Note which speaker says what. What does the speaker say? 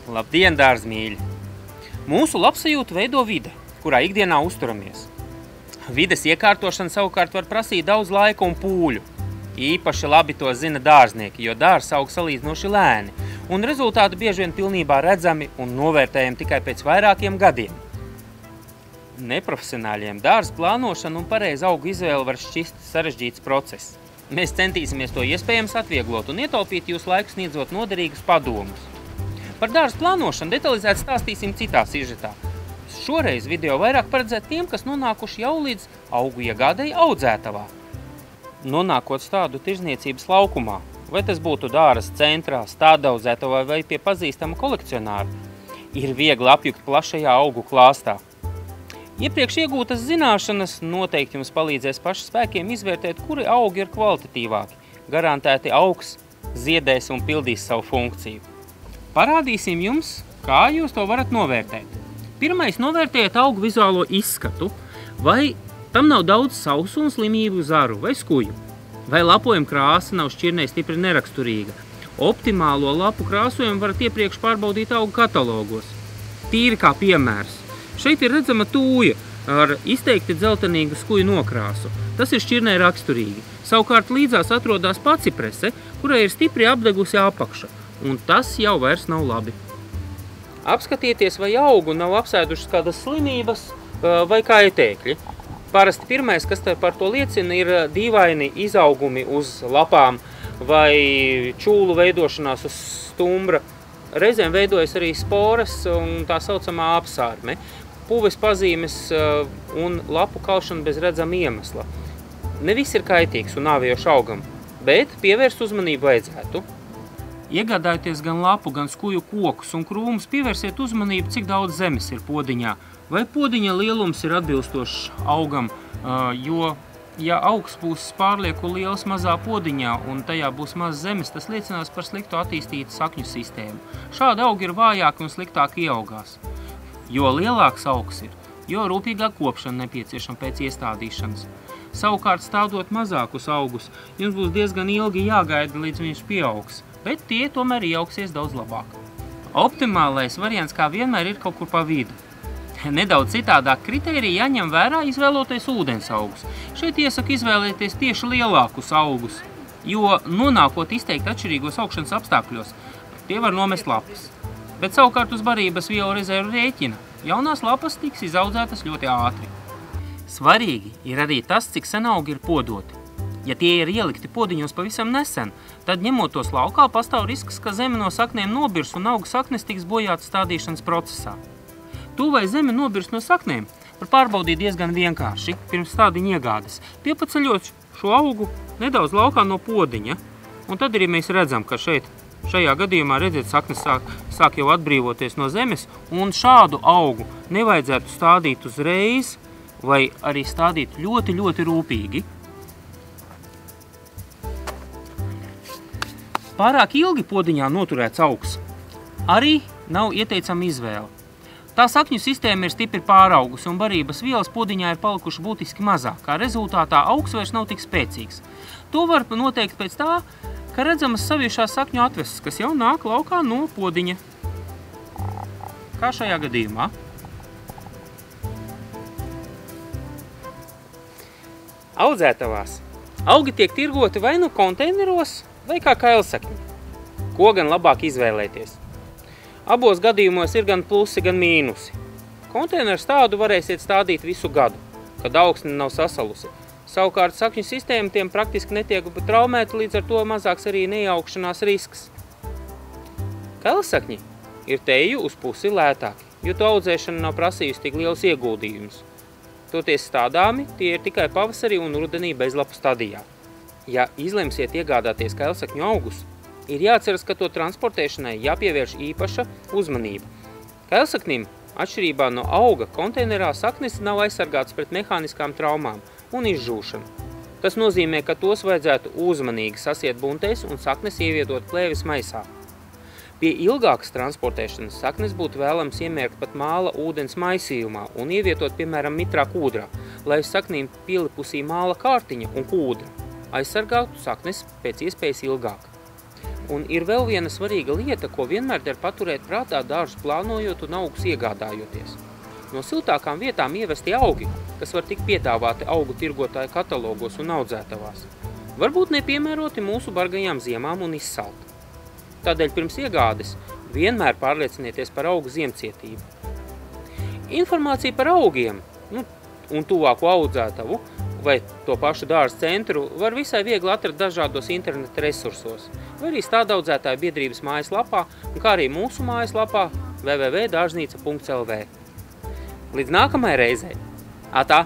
Speaker 1: Labdien, dārzmīļi! Mūsu labsajūtu veido vide, kurā ikdienā uzturamies. Vides iekārtošana savukārt var prasīt daudz laika un pūļu. Īpaši labi to zina dārznieki, jo dārzs aug salīdzinoši lēni, un rezultāti bieži vien pilnībā redzami un novērtējami tikai pēc vairākiem gadiem. Neprofesionāļiem dārza plānošana un pareiza augu izvēle var šķist sarežģīts process. Mēs centīsimies to iespējams atvieglot un ietaupīt jūsu laiku sniedzot noderīgus padomus. Par dārza plānošanu detalizēti stāstīsim citā sižetā. Šoreiz video vairāk paredzēt tiem, kas nonākuši jau līdz augu iegādei audzētavā. Nonākot stādu tirzniecības laukumā, vai tas būtu dārza centrā, stādaudzētavā vai pie pazīstama kolekcionāra, ir viegli apjukt plašajā augu klāstā. Iepriekš iegūtas zināšanas noteikti jums palīdzēs pašu spēkiem izvērtēt, kuri augi ir kvalitatīvāki, garantēti augs, ziedēs un pildīs savu funkciju. Parādīsim jums, kā jūs to varat novērtēt. Pirmais, novērtējiet augu vizuālo izskatu, vai tam nav daudz sausu un slimību zaru vai skuju, vai lapojuma krāsa nav šķirnei stipri neraksturīga. Optimālo lapu krāsojumu varat iepriekš pārbaudīt augu katalogos. Tīri kā piemērs. Šeit ir redzama tūja ar izteikti dzeltenīgu skuju nokrāsu. Tas ir šķirnei raksturīgi. Savukārt līdzās atrodas paciprese, kurai ir stipri apdegusi apakša, un tas jau vairs nav labi. Apskatieties, vai augu nav apsēdušas kādas slimības vai kaitēkļi. Parasti pirmais, kas par to liecina, ir dīvaini izaugumi uz lapām vai čūlu veidošanās uz stumbra. Reizēm veidojas arī sporas un tā saucamā apsārme, puves pazīmes un lapu kalšana bez redzama iemesla. Ne viss ir kaitīgs un nāvējoši augam, bet pievērst uzmanību vajadzētu. Iegādājoties gan lapu, gan skuju kokus un krūmus, pievērsiet uzmanību, cik daudz zemes ir podiņā. Vai podiņa lielums ir atbilstošs augam, jo, ja augs būs pārlieku liels mazā podiņā un tajā būs maz zemes, tas liecinās par sliktu attīstītu sakņu sistēmu. Šādi augi ir vājāki un sliktāk ieaugās. Jo lielāks augs ir, jo rūpīgāk kopšana nepieciešama pēc iestādīšanas. Savukārt, stādot mazākus augus, jums būs diezgan ilgi jāgaida, līdz viņš pieaugs, bet tie tomēr ieaugsies daudz labāk. Optimālais variants kā vienmēr ir kaut kur pa vidu. Nedaudz citādāk kritērija jāņem vērā, izvēloties ūdens augus. Šeit iesaku izvēlēties tieši lielākus augus, jo nonākot izteikti atšķirīgos augšanas apstākļos, tie var nomest lapas. Bet savukārt uz barības vielu rezervu rēķina. Jaunās lapas tiks izaudzētas ļoti ātri. Svarīgi ir arī tas, cik sen augi ir podoti. Ja tie ir ielikti podiņos pavisam nesen, tad ņemot tos laukā pastāv risks, ka zeme no saknēm nobirs un auga saknes tiks bojātas stādīšanas procesā. To, vai zeme nobirst no saknēm, var pārbaudīt diezgan vienkārši, pirms stādiņa iegādes, piepaceļot šo augu nedaudz laukā no podiņa. Un tad arī mēs redzam, ka šajā gadījumā, redziet, saknes sāk jau atbrīvoties no zemes, un šādu augu nevajadzētu stādīt uzreiz, vai arī stādīt ļoti, ļoti rūpīgi. Pārāk ilgi podiņā noturēts augs arī nav ieteicama izvēle. Tā sakņu sistēma ir stipri pāraugusi un barības vielas podiņā ir palikuši būtiski mazāk, kā rezultātā augs vairs nav tik spēcīgs. To var noteikt pēc tā, ka redzamas saviešās sakņu atveses, kas jau nāk laukā no podiņa. Kā šajā gadījumā. Audzētavās augi tiek tirgoti vai nu konteineros, vai kā kailsakņi. Ko gan labāk izvēlēties? Abos gadījumos ir gan plusi, gan mīnusi. Konteineru stādu varēsiet stādīt visu gadu, kad augsne nav sasalusi. Savukārt sakņu sistēma tiem praktiski netiek traumēta, līdz ar to mazāks arī neieaugšanās risks. Kailsakņi ir teju uz pusi lētāki, jo to audzēšana nav prasījusi tik liels ieguldījums. Toties stādāmi, tie ir tikai pavasarī un rudenī bezlapu stadijā. Ja izlemsiet iegādāties kailsakņu augus, ir jāatceras, ka to transportēšanai jāpievērš īpaša uzmanība. Kailsaknim, atšķirībā no auga, konteinerā saknes nav aizsargātas pret mehāniskām traumām un izžūšanu. Tas nozīmē, ka tos vajadzētu uzmanīgi sasiet buntēs un saknes ievietot plēves maisā. Pie ilgākas transportēšanas saknes būtu vēlams iemērkt pat māla ūdens maisījumā un ievietot, piemēram, mitrā kūdrā, lai uz saknīm pielipusī māla kārtiņa un kūdra aizsargātu saknes pēc iespējas ilgāk. Un ir vēl viena svarīga lieta, ko vienmēr der paturēt prātā dārzus plānojot un augus iegādājoties. No siltākām vietām ievesti augi, kas var tikt piedāvāti augu tirgotāju katalogos un audzētavās, varbūt nepiemēroti mūsu bargajām ziemām un izsalti. Tādēļ pirms iegādes vienmēr pārliecinieties par augu ziemcietību. Informācija par augiem un tuvāko audzētavu vai to pašu dārza centru var visai viegli atrast dažādos interneta resursos, vai arī stādaudzētāju biedrības mājaslapā, kā arī mūsu mājaslapā www.dārznica.lv. Līdz nākamajai reizei! Atā!